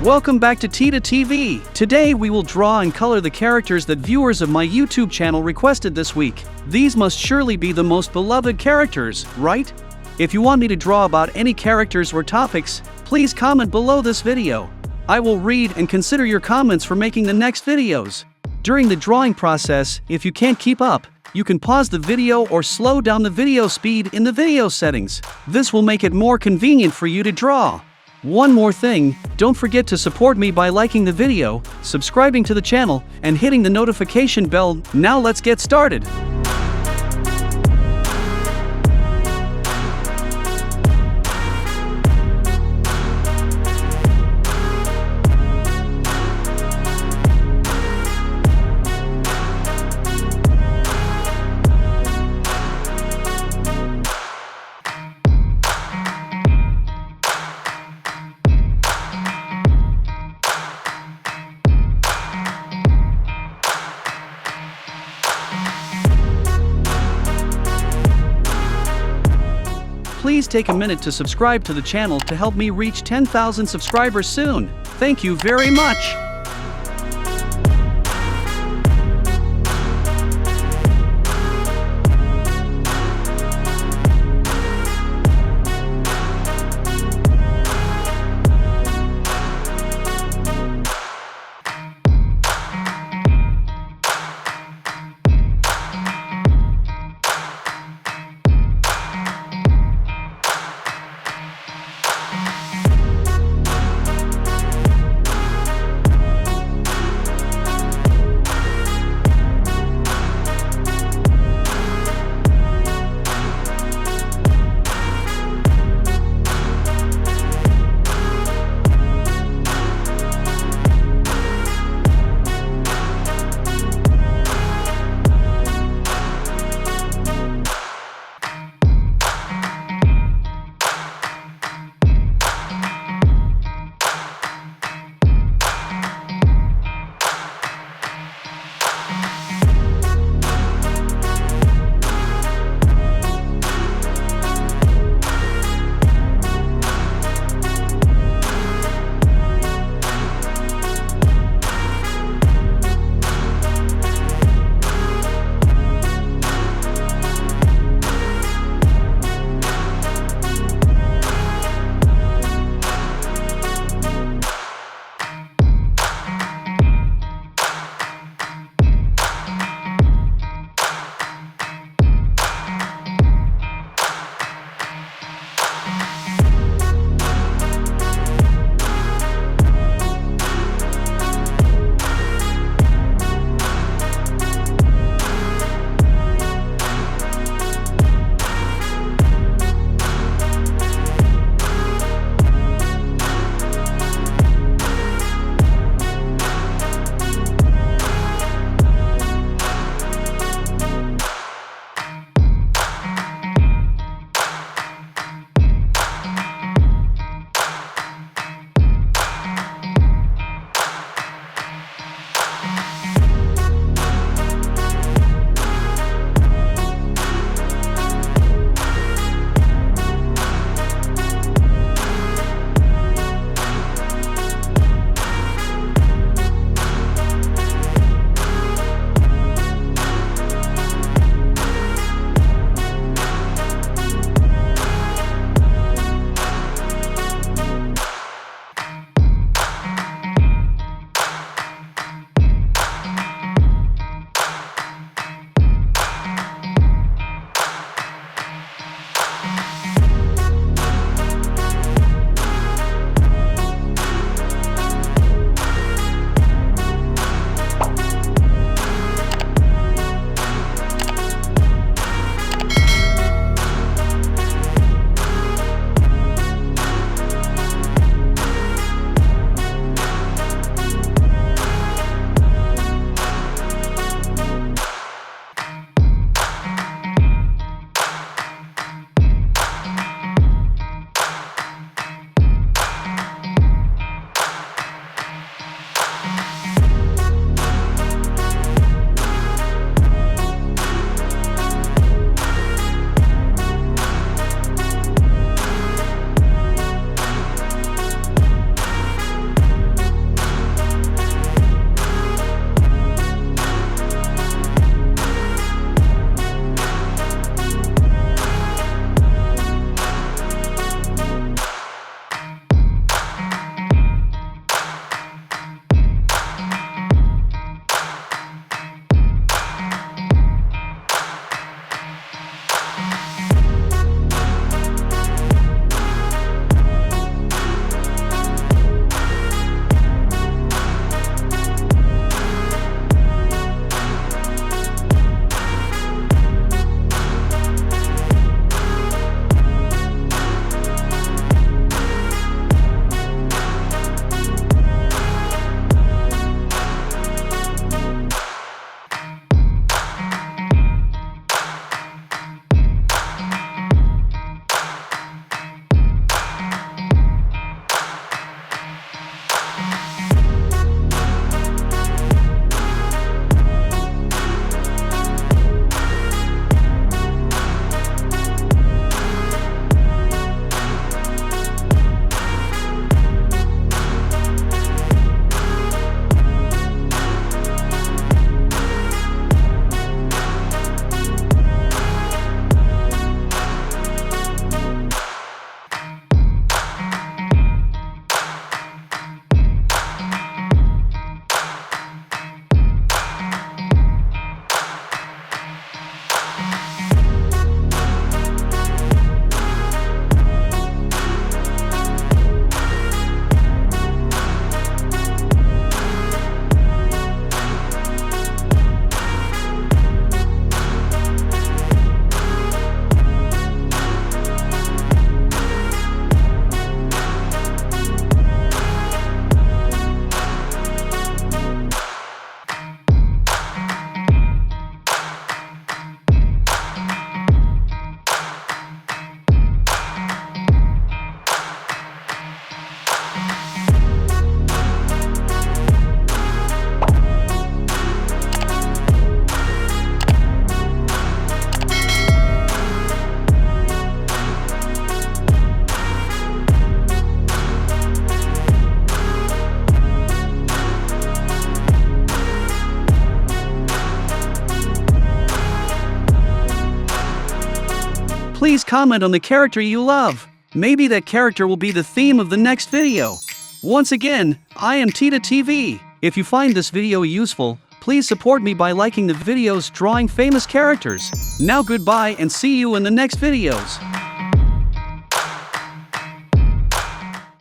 Welcome back to Tida TV. Today we will draw and color the characters that viewers of my YouTube channel requested this week. These must surely be the most beloved characters, right? If you want me to draw about any characters or topics, please comment below this video. I will read and consider your comments for making the next videos. During the drawing process, if you can't keep up, you can pause the video or slow down the video speed in the video settings. This will make it more convenient for you to draw. One more thing, don't forget to support me by liking the video, subscribing to the channel, and hitting the notification bell. Now let's get started. Please take a minute to subscribe to the channel to help me reach 10,000 subscribers soon. Thank you very much. please comment on the character you love. Maybe that character will be the theme of the next video. Once again, I am Tida TV. If you find this video useful, please support me by liking the videos drawing famous characters. Now goodbye and see you in the next videos.